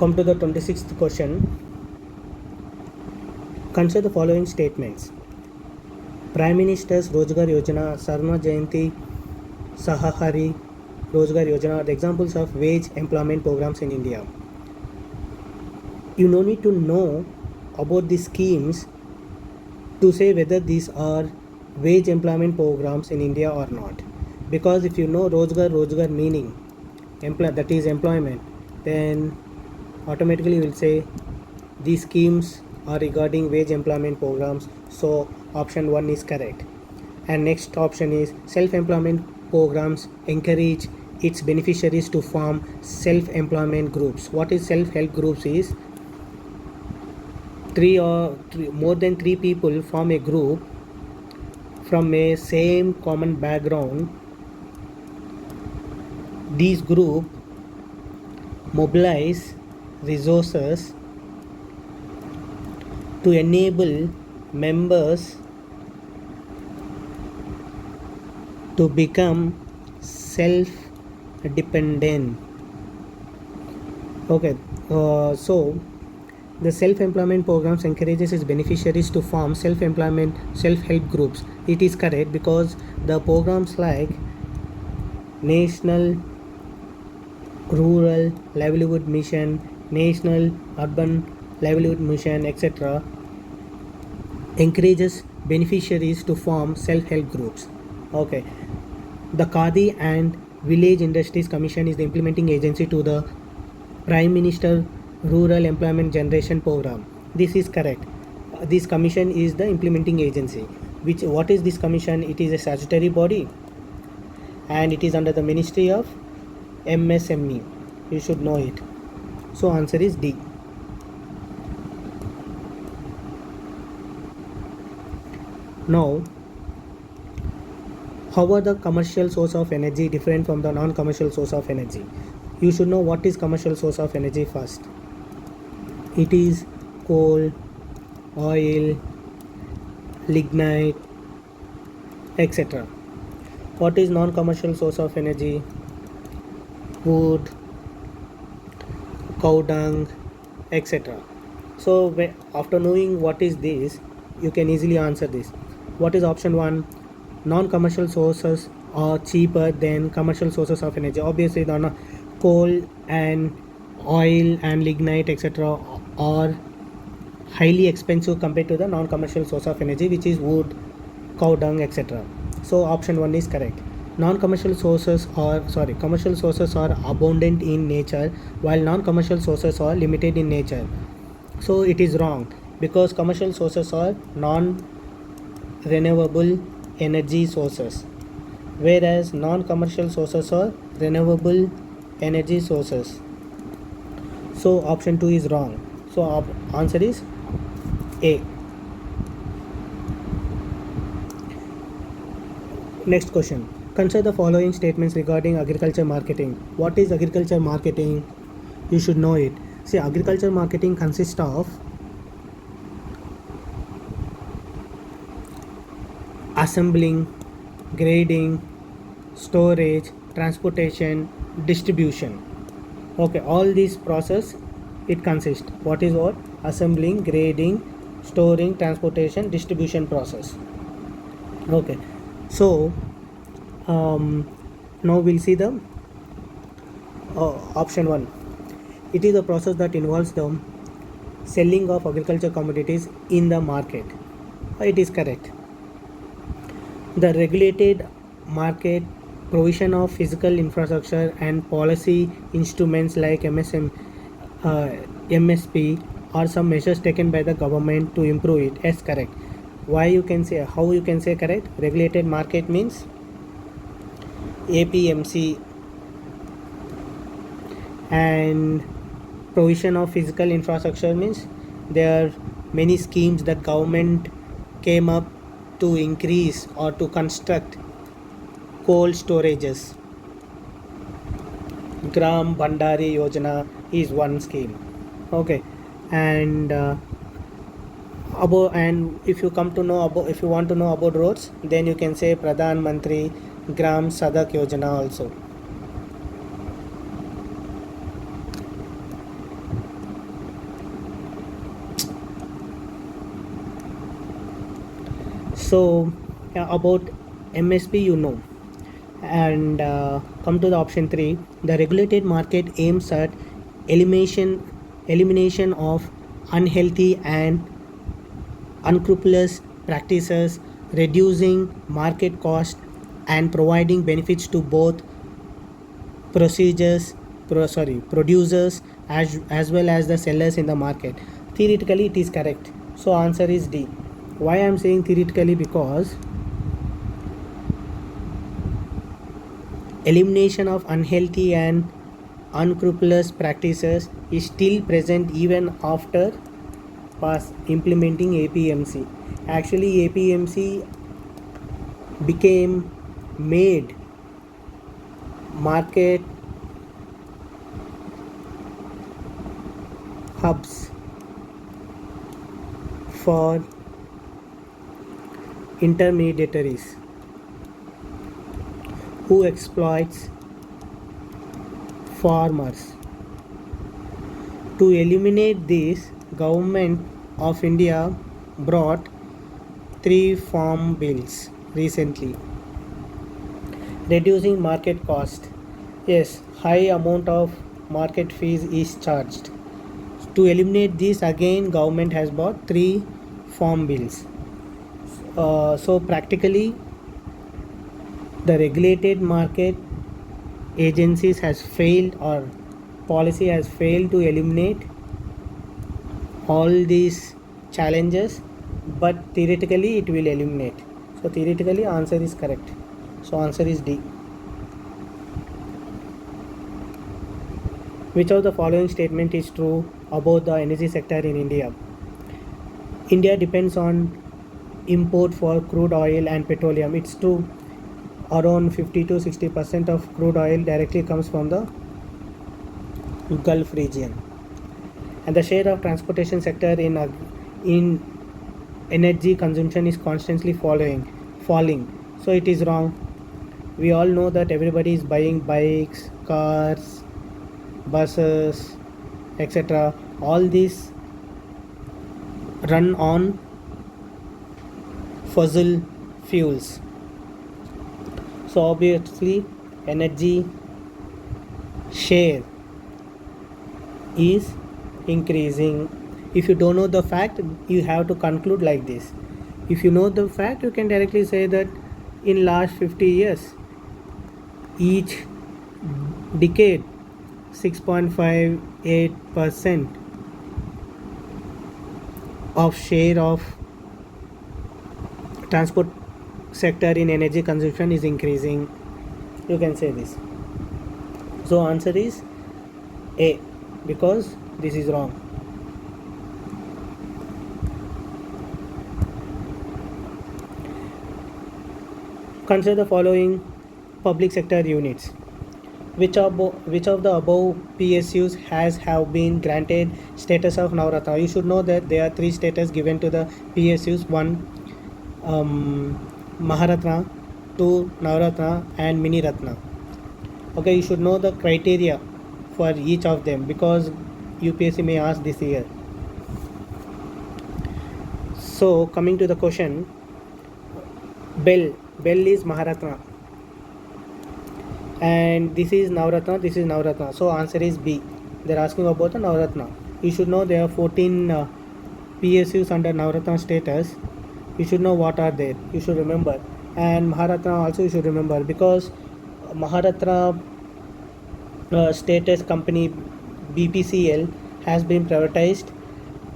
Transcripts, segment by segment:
Come to the 26th question. Consider the following statements. Prime Minister's Rozgar Yojana, Sarna Jayanti, Sahahari Rozgar Yojana are the examples of wage employment programs in India. You no need to know about the schemes to say whether these are wage employment programs in India or not. Because if you know Rozgar meaning, that is employment, then automatically you will say these schemes are regarding wage employment programs. So option 1 is correct. And next option is self-employment programs encourage its beneficiaries to form self-employment groups. What is self-help groups is more than three people form a group from a same common background. These group mobilize resources to enable members to become self-dependent. Okay, so the self-employment programs encourages its beneficiaries to form self-employment self-help groups. It is correct because the programs like National Rural Livelihood Mission, National Urban Livelihood Mission, etc. encourages beneficiaries to form self-help groups. Okay, the Khadi and Village Industries Commission is the implementing agency to the Prime Minister Rural Employment Generation Program. This is correct. This commission is the implementing agency. What is this commission? It is a statutory body and it is under the Ministry of MSME. You should know it. So answer is D. Now, how are the commercial source of energy different from the non-commercial source of energy? You should know what is commercial source of energy first. It is coal, oil, lignite, etc. What is non-commercial source of energy? Wood, cow dung, etc. So after knowing what is this, you can easily answer this. What is option 1? Non-commercial sources are cheaper than commercial sources of energy. Obviously the coal and oil and lignite, etc. are highly expensive compared to the non-commercial source of energy, which is wood, cow dung, etc. So option 1 is correct. Commercial sources are abundant in nature, while non-commercial sources are limited in nature. So it is wrong because commercial sources are non-renewable energy sources, whereas non-commercial sources are renewable energy sources. So option 2 is wrong. So answer is A. Next question. Consider the following statements regarding agriculture marketing. What is agriculture marketing? You should know it. See, agriculture marketing consists of assembling, grading, storage, transportation, distribution. Okay, all these process it consists. What is what? Assembling, grading, storing, transportation, distribution process. Okay, so now we'll see the option 1. It is a process that involves the selling of agriculture commodities in the market. It is correct. The regulated market, provision of physical infrastructure and policy instruments like MSP are some measures taken by the government to improve it. Yes, correct. How you can say correct? Regulated market means APMC, and provision of physical infrastructure means there are many schemes that government came up to increase or to construct cold storages. Gram Bhandari Yojana is one scheme. Okay, and if you want to know about roads, then you can say Pradhan Mantri Gram Sadak Yojana also. So about MSP, you know. And come to the option 3. The regulated market aims at elimination of unhealthy and unscrupulous practices, reducing market cost and providing benefits to both producers as well as the sellers in the market. Theoretically it is correct, so answer is D. Why I am saying theoretically? Because elimination of unhealthy and unscrupulous practices is still present even after implementing APMC. Actually APMC became made market hubs for intermediaries who exploits farmers. To eliminate this, Government of India brought 3 farm bills recently. Reducing market cost. Yes, high amount of market fees is charged. To eliminate this, again government has bought 3 farm bills. So practically the regulated market agencies has failed, or policy has failed to eliminate all these challenges, but theoretically it will eliminate. So theoretically answer is correct. So answer is D. Which of the following statement is true about the energy sector in India? India depends on import for crude oil and petroleum. It's true. Around 50 to 60% of crude oil directly comes from the Gulf region. And the share of transportation sector in energy consumption is constantly falling. So it is wrong. We all know that everybody is buying bikes, cars, buses, etc. All these run on fossil fuels. So obviously energy share is increasing. If you don't know the fact, you have to conclude like this. If you know the fact, you can directly say that in last 50 years, each decade 6.58% of share of transport sector in energy consumption is increasing. You can say this. So answer is A, because this is wrong. Consider the following public sector units. Which of the above PSUs have been granted status of Navratna? You should know that there are 3 status given to the PSUs. 1 Maharatna, 2 Navratna, and Mini Ratna. Okay, you should know the criteria for each of them, because UPSC may ask this year. So coming to the question, Bell is Maharatna, and this is Navratna. So answer is B. They're asking about the Navratna. You should know there are 14 PSUs under Navratna status. You should know what are there. You should remember. And Maharatna also you should remember, because Maharatna status company BPCL has been privatized,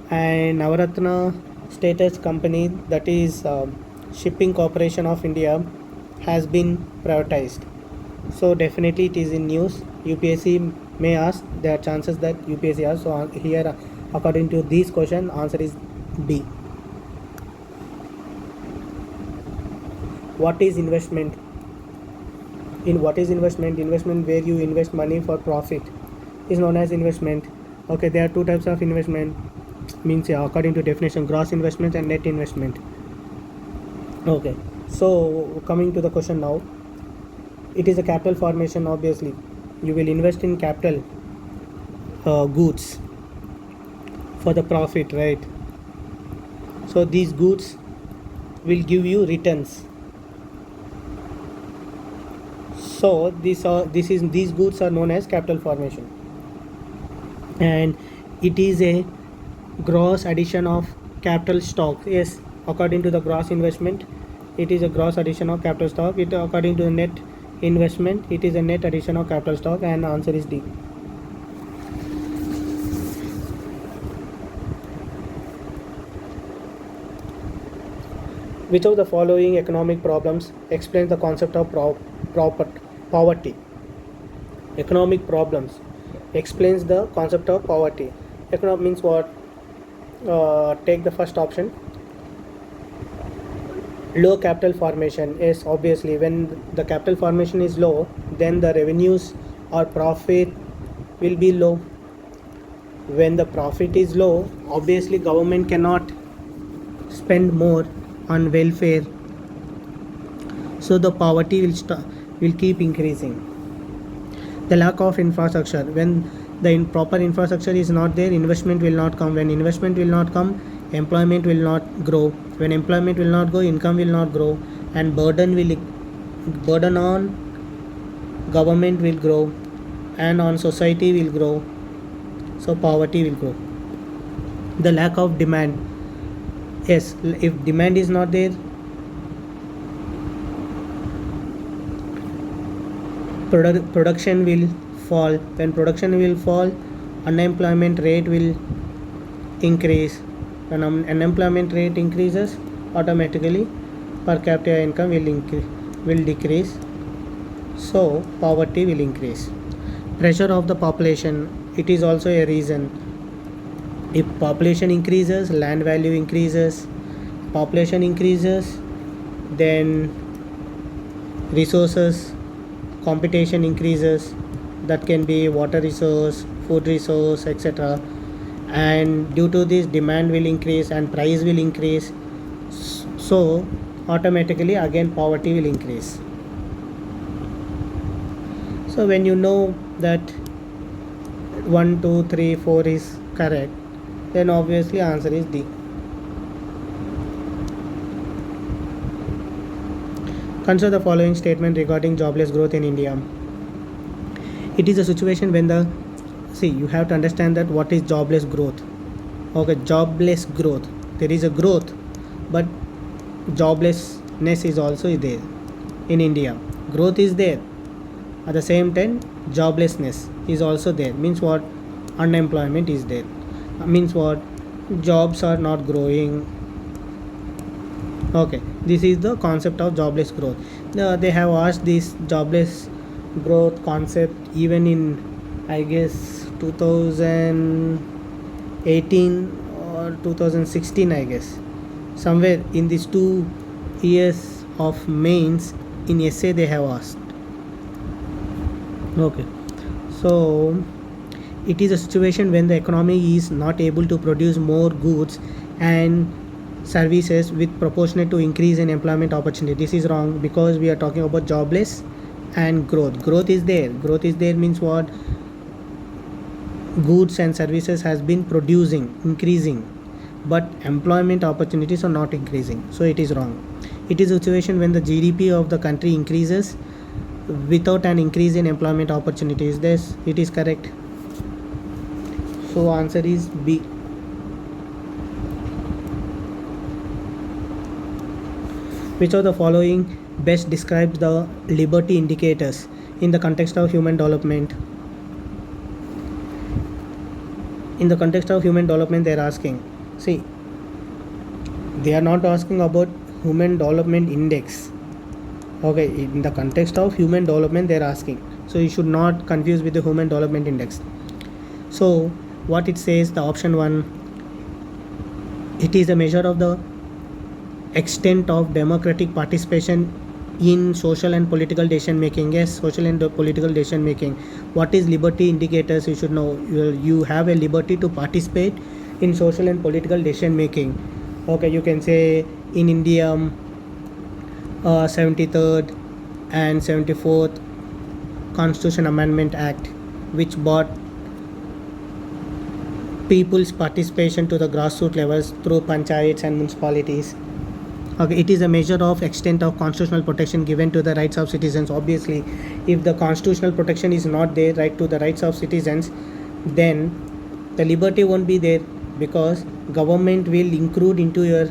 and Navratna status company, that is Shipping Corporation of India, has been privatized. So definitely it is in news. UPSC may ask. There are chances that UPSC asks. So here, according to this question, answer is B. What is investment? What is investment? Investment where you invest money for profit is known as investment. Okay, there are 2 types of investment. Means according to definition, gross investment and net investment. Okay, so coming to the question now, it is a capital formation. Obviously you will invest in capital goods for the profit, right? So these goods will give you returns. So these goods are known as capital formation, and it is a gross addition of capital stock. Yes, according to the gross investment, it is a gross addition of capital stock. It according to the net investment, it is a net addition of capital stock, and the answer is D. Which of the following economic problems explains the concept of poverty? Economic problems explains the concept of poverty. Economic means what? Take the first option. Low capital formation. Yes, obviously, when the capital formation is low, then the revenues or profit will be low. When the profit is low, obviously government cannot spend more on welfare, so the poverty will keep increasing. The lack of infrastructure. When the proper infrastructure is not there, investment will not come. When investment will not come, employment will not grow. When employment will not go, income will not grow, and burden on government will grow, and on society will grow, so poverty will grow. The lack of demand. Yes, if demand is not there, production will fall. When production will fall, unemployment rate will increase. When unemployment rate increases, automatically per capita income will decrease, so poverty will increase. Pressure of the population, it is also a reason. If population increases, land value increases. Population increases, then resources competition increases. That can be water resource, food resource, etc. And due to this, demand will increase and price will increase, so automatically again poverty will increase. So when you know that 1, 2, 3, 4 is correct, then obviously answer is D. Consider the following statement regarding jobless growth in India. It is a situation when you have to understand that what is jobless growth. Okay, jobless growth. There is a growth, but joblessness is also there in India. Growth is there. At the same time, joblessness is also there. Means what? Unemployment is there. Means what? Jobs are not growing. Okay, this is the concept of jobless growth. They have asked this jobless growth concept even in, I guess, 2018 or 2016, I guess. Somewhere in these 2 years of mains, in essay they have asked. Okay, so it is a situation when the economy is not able to produce more goods and services with proportionate to increase in employment opportunity. This is wrong, because we are talking about jobless and growth. Growth is there means what? Goods and services has been increasing, but employment opportunities are not increasing, so it is wrong. It is a situation when the GDP of the country increases without an increase in employment opportunities. This it is correct, so answer is B. Which of the following best describes the liberty indicators in the context of human development? In the context of human development, they are asking. See, they are not asking about human development index. Okay, in the context of human development, they are asking. So you should not confuse with the human development index. So what it says, the option 1, it is a measure of the extent of democratic participation in social and political decision making. Yes, social and political decision making. What is liberty indicators? You should know. You have a liberty to participate in social and political decision making. Okay, you can say in India, 73rd and 74th Constitution Amendment Act, which brought people's participation to the grassroots levels through panchayats and municipalities. Okay, it is a measure of extent of constitutional protection given to the rights of citizens. Obviously, if the constitutional protection is not there, right to the rights of citizens, then the liberty won't be there, because government will intrude into your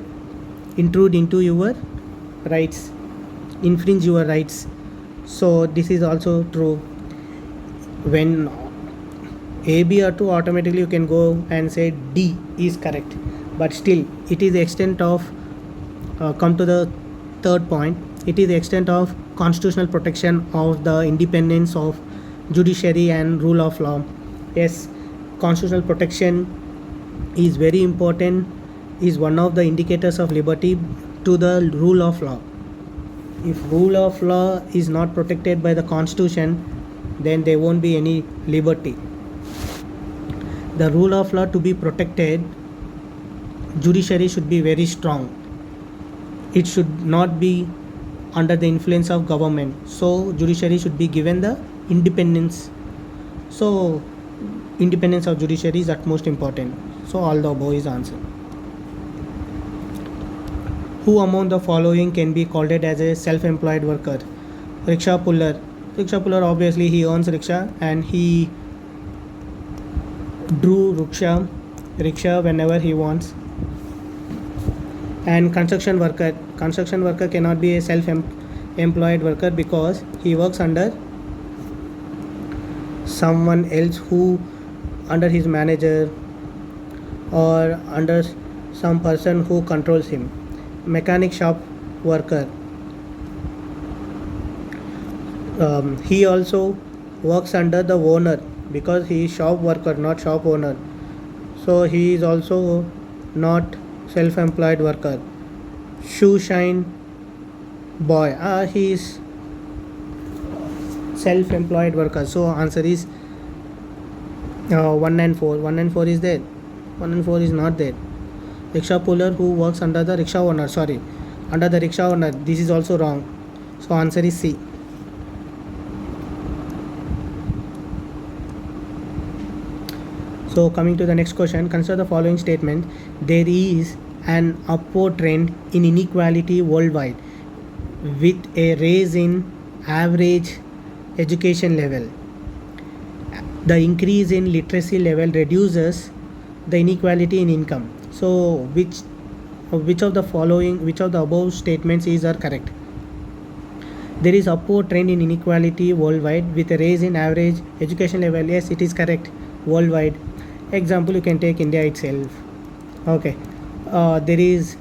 rights, infringe your rights. So this is also true. When A, B are true, automatically you can go and say D is correct. But still, it is the extent of come to the third point. It is the extent of constitutional protection of the independence of judiciary and rule of law. Yes, constitutional protection is very important, is one of the indicators of liberty to the rule of law. If rule of law is not protected by the constitution, then there won't be any liberty. The rule of law to be protected, judiciary should be very strong. It should not be under the influence of government. So judiciary should be given the independence. So independence of judiciary is utmost important. So all the above is answered. Who among the following can be called as a self-employed worker? Rickshaw puller. Rickshaw puller, obviously he earns rickshaw and he drew rickshaw whenever he wants. And construction worker cannot be a self-employed worker, because he works under someone else, who under his manager or under some person who controls him. Mechanic shop worker, he also works under the owner, because he is shop worker, not shop owner. So he is also not self-employed worker. Shoe shine boy, he is self-employed worker. So answer is 1 and 4. 1 and 4 is there, 1 and 4 is not there. Rickshaw puller who works under the rickshaw owner, under the rickshaw owner, this is also wrong. So answer is C. So coming to the next question, consider the following statement. There is an upward trend in inequality worldwide, with a rise in average education level. The increase in literacy level reduces the inequality in income. So which of the above statements are correct? There is upward trend in inequality worldwide with a rise in average education level. Yes, it is correct. Worldwide. Example, you can take India itself. Okay, there is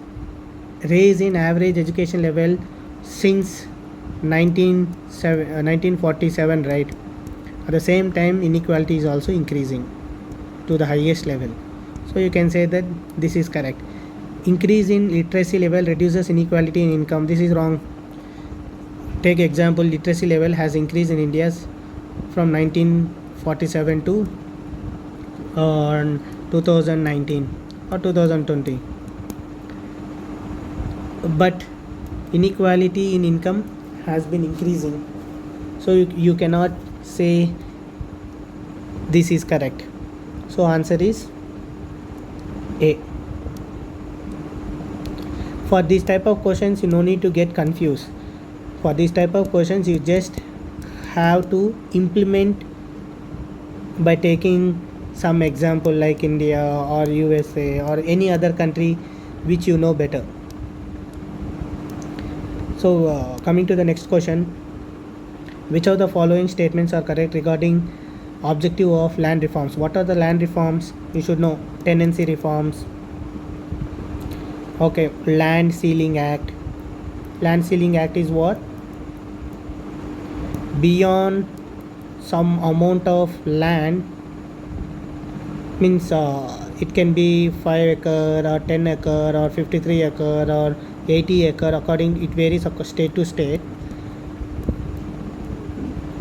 rise in average education level since 1947, right? At the same time, inequality is also increasing to the highest level. So you can say that this is correct. Increase in literacy level reduces inequality in income. This is wrong. Take example, literacy level has increased in India from 1947 to 2019 or 2020. But inequality in income has been increasing. So you cannot say this is correct. So answer is A. For this type of questions, you no need to get confused. For this type of questions, you just have to implement by taking some example like India or USA or any other country which you know better. So coming to the next question, which of the following statements are correct regarding objective of land reforms? What are the land reforms? You should know. Tenancy reforms. Okay, Land Ceiling Act. Land Ceiling Act is what? Beyond some amount of land, means it can be 5 acre or 10 acre or 53 acre or 80 acre, according it varies state to state.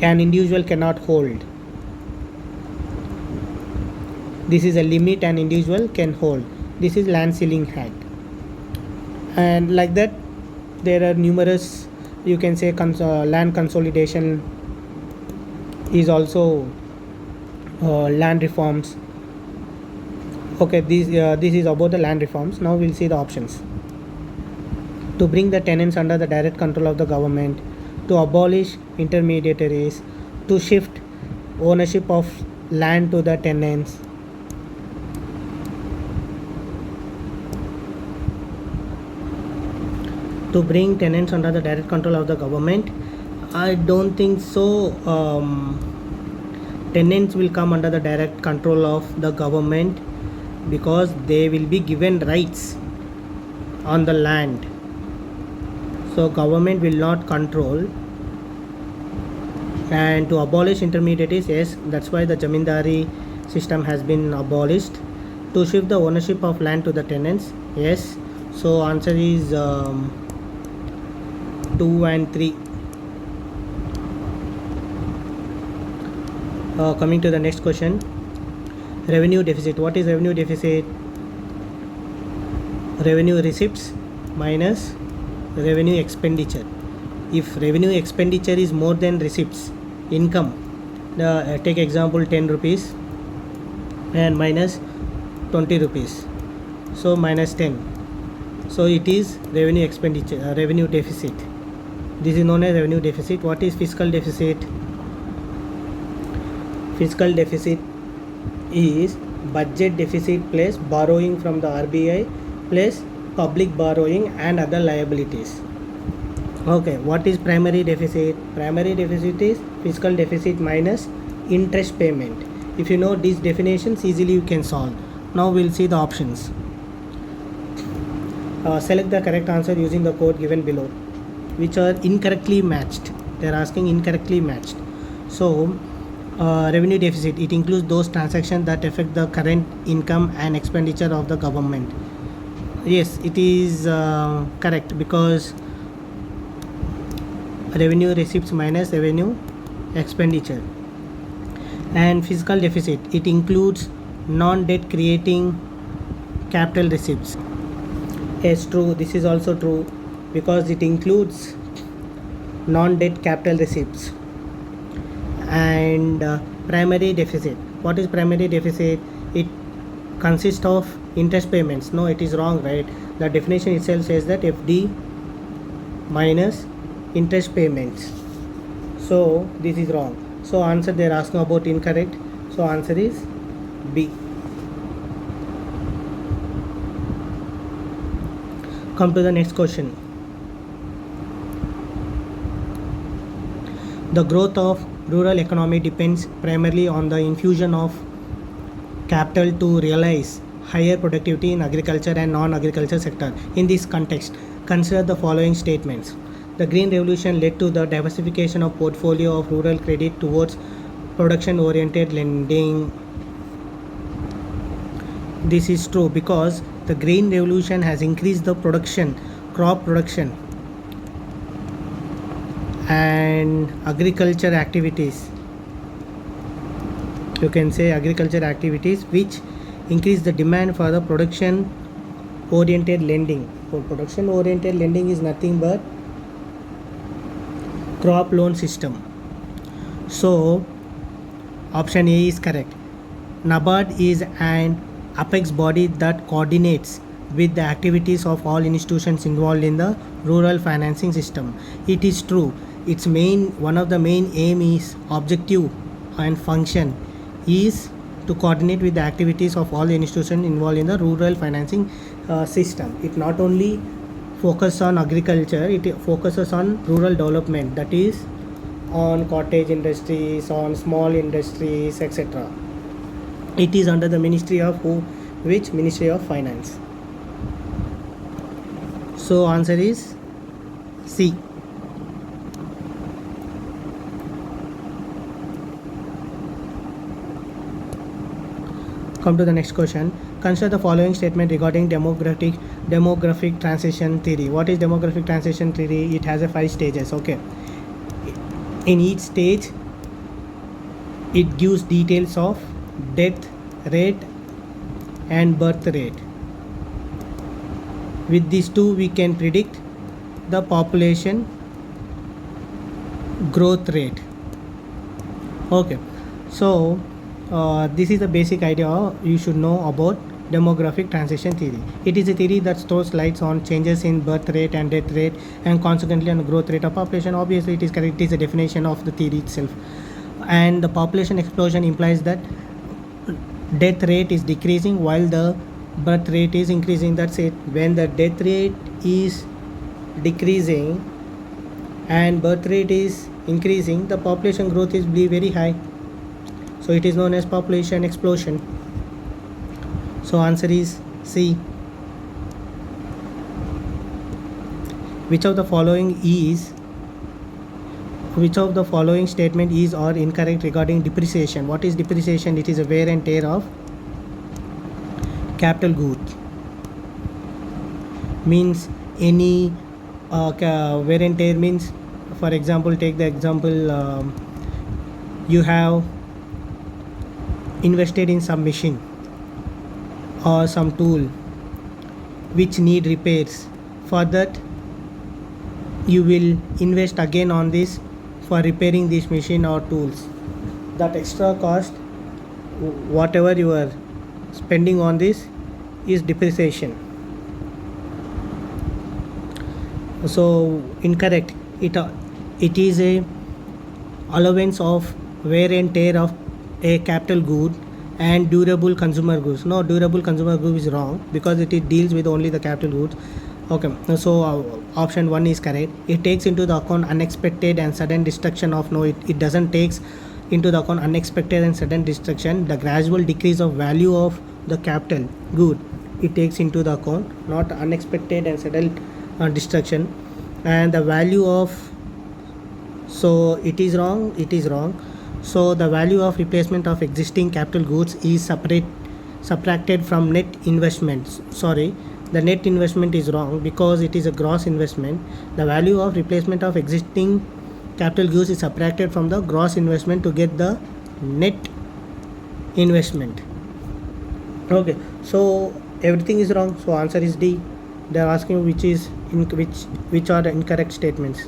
An individual cannot hold. This is a limit an individual can hold. This is Land Ceiling Act. And like that, there are numerous, you can say land consolidation is also land reforms. Okay, this is about the land reforms. Now we'll see the options. to bring the tenants under the direct control of the government, to abolish intermediaries, to shift ownership of land to the tenants, to bring tenants under the direct control of the government. I don't think so. Tenants will come under the direct control of the government because they will be given rights on the land. So government will not control. And to abolish intermediaries, yes, that's why the Jamindari system has been abolished. To shift the ownership of land to the tenants, yes. So answer is 2 and 3. Coming to the next question, revenue deficit. What is revenue deficit? Revenue receipts minus revenue expenditure. If revenue expenditure is more than receipts, income, take example 10 rupees and minus 20 rupees, so minus 10, so it is revenue expenditure, revenue deficit. This is known as revenue deficit. What is fiscal deficit? Fiscal deficit is budget deficit plus borrowing from the RBI plus public borrowing and other liabilities. Okay, what is primary deficit? Primary deficit is fiscal deficit minus interest payment. If you know these definitions, easily you can solve. Now we'll see the options. Select the correct answer using the code given below, which are incorrectly matched. They are asking incorrectly matched. So revenue deficit, it includes those transactions that affect the current income and expenditure of the government. Yes, it is correct, because revenue receipts minus revenue expenditure. And fiscal deficit, it includes non-debt creating capital receipts. Yes, true, this is also true, because it includes non-debt capital receipts. And primary deficit, what is primary deficit? It consists of interest payments. No, it is wrong, right? The definition itself says that FD minus interest payments. So this is wrong. So answer they are asking about incorrect. So answer is B. Come to the next question. The growth of rural economy depends primarily on the infusion of capital to realize higher productivity in agriculture and non-agriculture sector. In this context, consider the following statements. The Green Revolution led to the diversification of portfolio of rural credit towards production-oriented lending. This is true, because the Green Revolution has increased the production, crop production, and agriculture activities. You can say agriculture activities which increase the demand for the production-oriented lending. For production-oriented lending is nothing but crop loan system. So option A is correct. NABARD is an apex body that coordinates with the activities of all institutions involved in the rural financing system. It is true. Its one of the main aim is objective and function is to coordinate with the activities of all the institutions involved in the rural financing system. It not only focuses on agriculture, it focuses on rural development, that is on cottage industries, on small industries, etc. It is under the Ministry of which Ministry of Finance. So answer is C. Come to the next question. Consider the following statement regarding demographic transition theory. What is demographic transition theory? It has 5 stages. Okay. In each stage, it gives details of death rate and birth rate. With these two, we can predict the population growth rate. Okay. So this is the basic idea you should know about demographic transition theory. It is a theory that throws lights on changes in birth rate and death rate and consequently on the growth rate of population. Obviously, it is correct. It is a definition of the theory itself. And the population explosion implies that death rate is decreasing while the birth rate is increasing. That's it. When the death rate is decreasing and birth rate is increasing, the population growth is very high. So it is known as population explosion. So answer is C. Which of the following statement is or incorrect regarding depreciation? What is depreciation? It is a wear and tear of capital goods. Means any wear and tear means, for example, take the example, you have invested in some machine or some tool which need repairs. For that you will invest again on this for repairing this machine or tools. That extra cost, whatever you are spending on this, is depreciation. So incorrect. It is a allowance of wear and tear of a capital good and durable consumer goods. No, durable consumer goods is wrong because it deals with only the capital goods. Okay, so option 1 is correct. It takes into the account unexpected and sudden destruction of. No, it doesn't takes into the account unexpected and sudden destruction. The gradual decrease of value of the capital good, it takes into the account, not unexpected and sudden destruction. And the value of, so it is wrong. So the value of replacement of existing capital goods is subtracted from net investments. Sorry, the net investment is wrong because it is a gross investment. The value of replacement of existing capital goods is subtracted from the gross investment to get the net investment. Okay, so everything is wrong. So answer is D. They are asking which are the incorrect statements.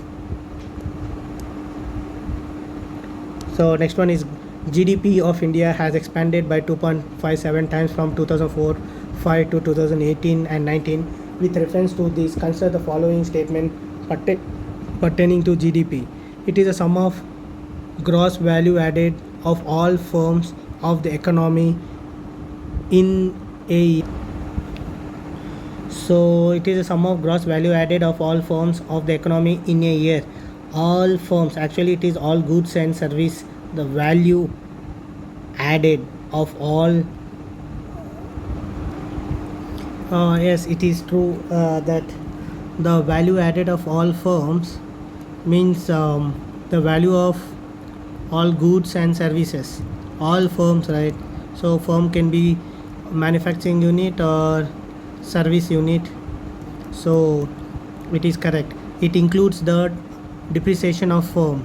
So next one is GDP of India has expanded by 2.57 times from 2004-5 to 2018 and 19. With reference to this, consider the following statement pertaining to GDP. It is a sum of gross value added of all firms of the economy in a year. So it is a sum of gross value added of all firms of the economy in a year. All firms, actually it is all goods and service, the value added of all. Yes, it is true that the value added of all firms means the value of all goods and services, all firms, right? So firm can be manufacturing unit or service unit. So it is correct. It includes the depreciation of firm.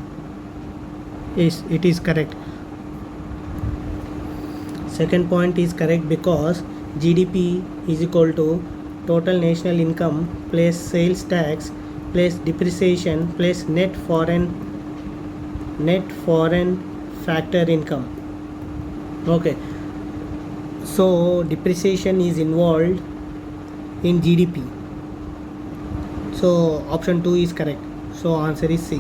Yes, it is correct. Second point is correct because GDP is equal to total national income plus sales tax plus depreciation plus net foreign factor income. Okay, so depreciation is involved in GDP. So option 2 is correct. So answer is C.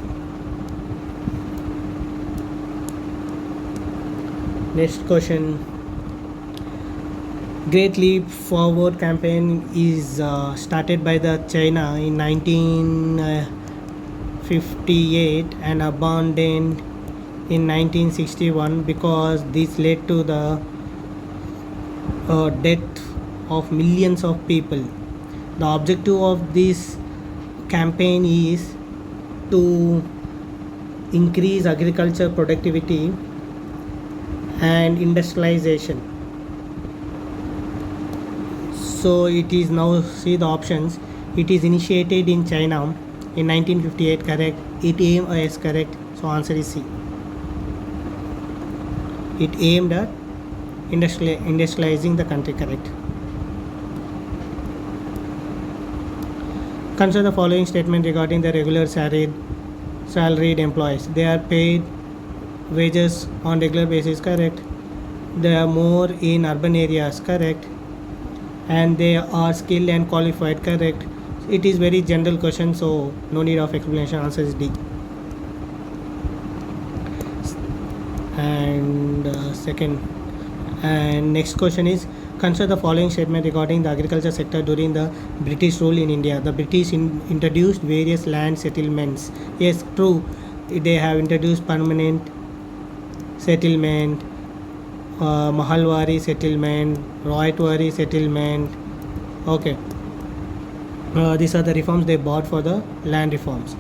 Next question. Great Leap Forward campaign is started by the China in 1958 and abandoned in 1961 because this led to the death of millions of people. The objective of this campaign is to increase agriculture productivity and industrialization. So it is now, see the options. It is initiated in China in 1958, correct. It aimed as correct. So answer is C. It aimed at industrializing the country, correct. Consider the following statement regarding the regular salaried employees. They are paid wages on regular basis, correct. They are more in urban areas, correct. and they are skilled and qualified. Correct. It is very general question, so no need of explanation. Answer is D. And second and next question is, consider the following statement regarding the agriculture sector during the British rule in India. The British introduced various land settlements. Yes, true. They have introduced permanent settlement, Mahalwari settlement, Royatwari settlement. Okay. These are the reforms they brought for the land reforms.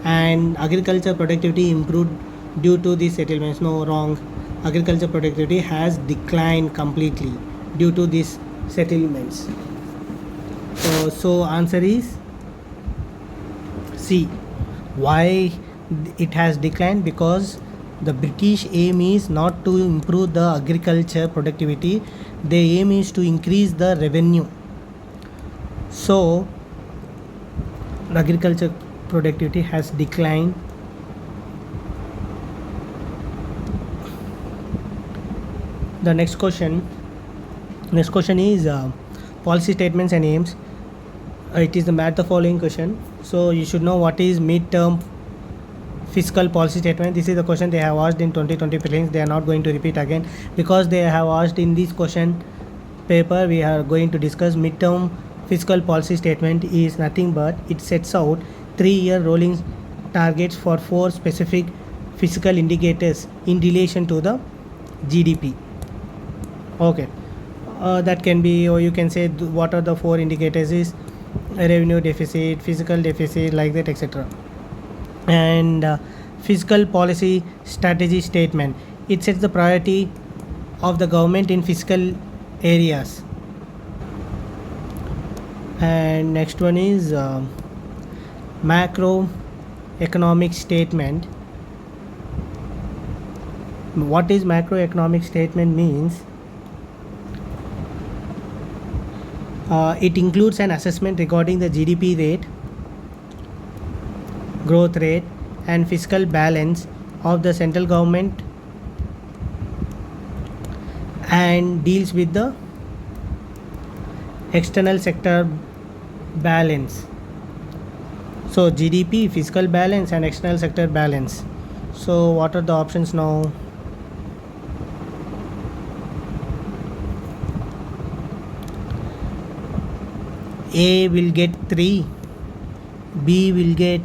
And agriculture productivity improved due to these settlements. No, wrong. Agriculture productivity has declined completely due to these settlements. So answer is C. Why it has declined? Because the British aim is not to improve the agriculture productivity. Their aim is to increase the revenue. So the agriculture productivity has declined. The next question is policy statements and aims. It is the match the following question. So you should know what is mid-term fiscal policy statement. This is the question they have asked in 2020 prelims. They are not going to repeat again because they have asked in this question paper. We are going to discuss mid-term fiscal policy statement is nothing but it sets out 3-year rolling targets for 4 specific fiscal indicators in relation to the GDP. Okay, that can be, or you can say what are the 4 indicators is revenue deficit, fiscal deficit, like that, etc. And fiscal policy strategy statement, it sets the priority of the government in fiscal areas. And next one is macroeconomic statement. What is macroeconomic statement means? It includes an assessment regarding the GDP rate, growth rate, and fiscal balance of the central government and deals with the external sector balance. So GDP, fiscal balance, and external sector balance. So what are the options now? A will get 3, B will get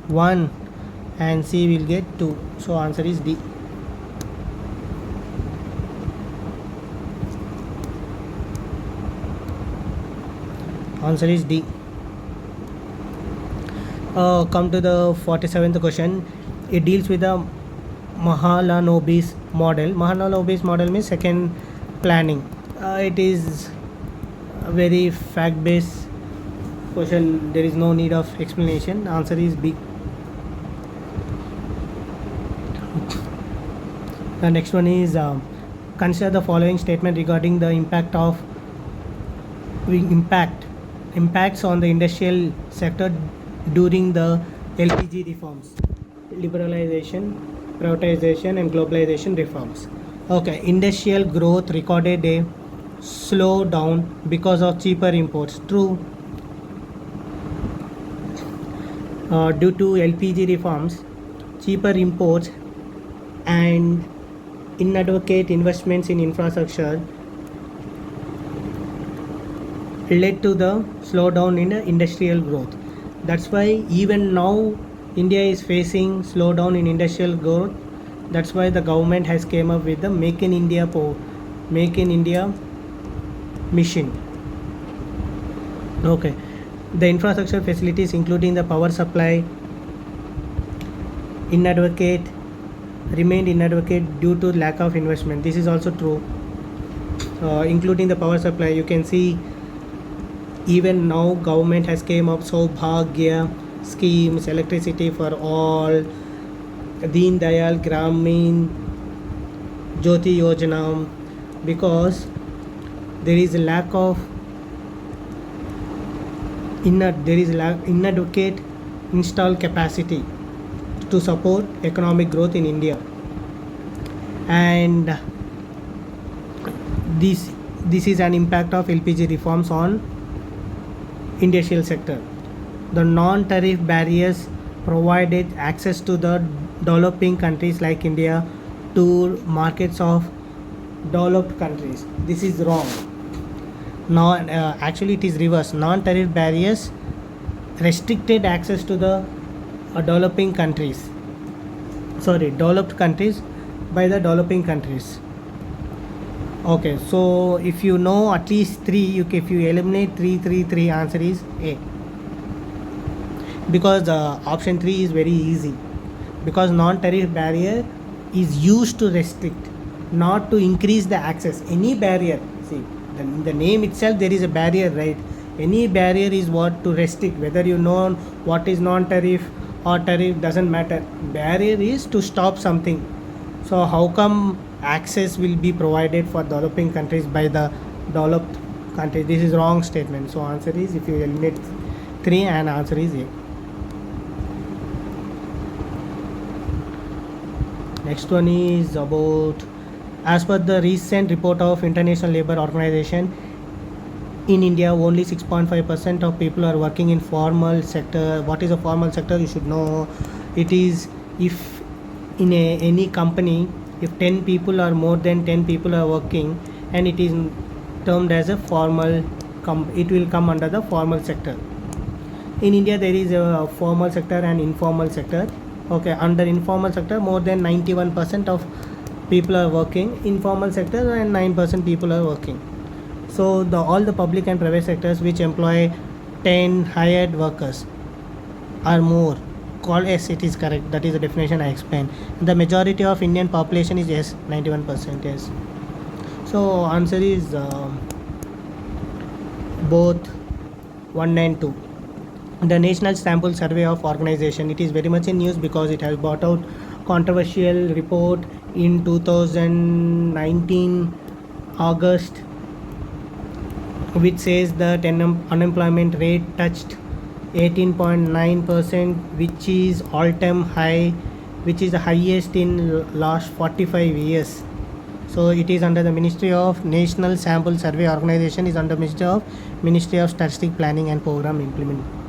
1, and C will get 2. So answer is D. Answer is D. Come to the 47th question. It deals with the Mahalanobis model. Mahalanobis model means second planning. It is a very fact-based question. There is no need of explanation. Answer is B. The next one is consider the following statement regarding the impacts on the industrial sector during the LPG reforms, liberalization, privatization, and globalization reforms. Okay, industrial growth recorded a slowdown because of cheaper imports. True. Due to LPG reforms, cheaper imports and inadequate investments in infrastructure led to the slowdown in the industrial growth. That's why even now India is facing slowdown in industrial growth. That's why the government has came up with the Make in India mission. Okay, the infrastructure facilities including the power supply remained inadequate due to lack of investment. This is also true. Including the power supply, you can see even now government has came up Saubhagya schemes, electricity for all, Deen Dayal Gramin Jyoti Yojana, because there is a lack of inadequate installed capacity to support economic growth in India. And this this is an impact of LPG reforms on industrial sector. The non-tariff barriers provided access to the developing countries like India to markets of developed countries. This is wrong. Actually it is reverse. Non-tariff barriers restricted access to the developing countries. Developed countries by the developing countries. Okay, so if you know at least three, if you eliminate three, answer is A. Because option 3 is very easy. Because non-tariff barrier is used to restrict, not to increase the access. Any barrier, see, the name itself, there is a barrier, right? Any barrier is what to restrict. Whether you know what is non-tariff or tariff, doesn't matter. Barrier is to stop something. So how come access will be provided for developing countries by the developed countries? This is wrong statement. So answer is, if you eliminate 3, and answer is A. Next one is about, as per the recent report of International Labour Organization, in India only 6.5% of people are working in formal sector. What is a formal sector? You should know. It is if in any company, if 10 people or more than 10 people are working, and it is termed as a formal it will come under the formal sector. In India there is a formal sector and informal sector. Okay, under informal sector more than 91% of people are working. Informal sector and 9% people are working. So all the public and private sectors which employ 10 hired workers or more called, yes, it is correct. That is the definition I explained. The majority of Indian population is, yes, 91%, yes. So answer is both 1 and 2. The National Sample Survey of Organization, it is very much in news because it has brought out controversial report in 2019 August, which says that unemployment rate touched 18.9%, which is all-time high, which is the highest in last 45 years. So it is under the Ministry of National Sample Survey Organization, is under Ministry of Statistics, Planning and Program Implementation.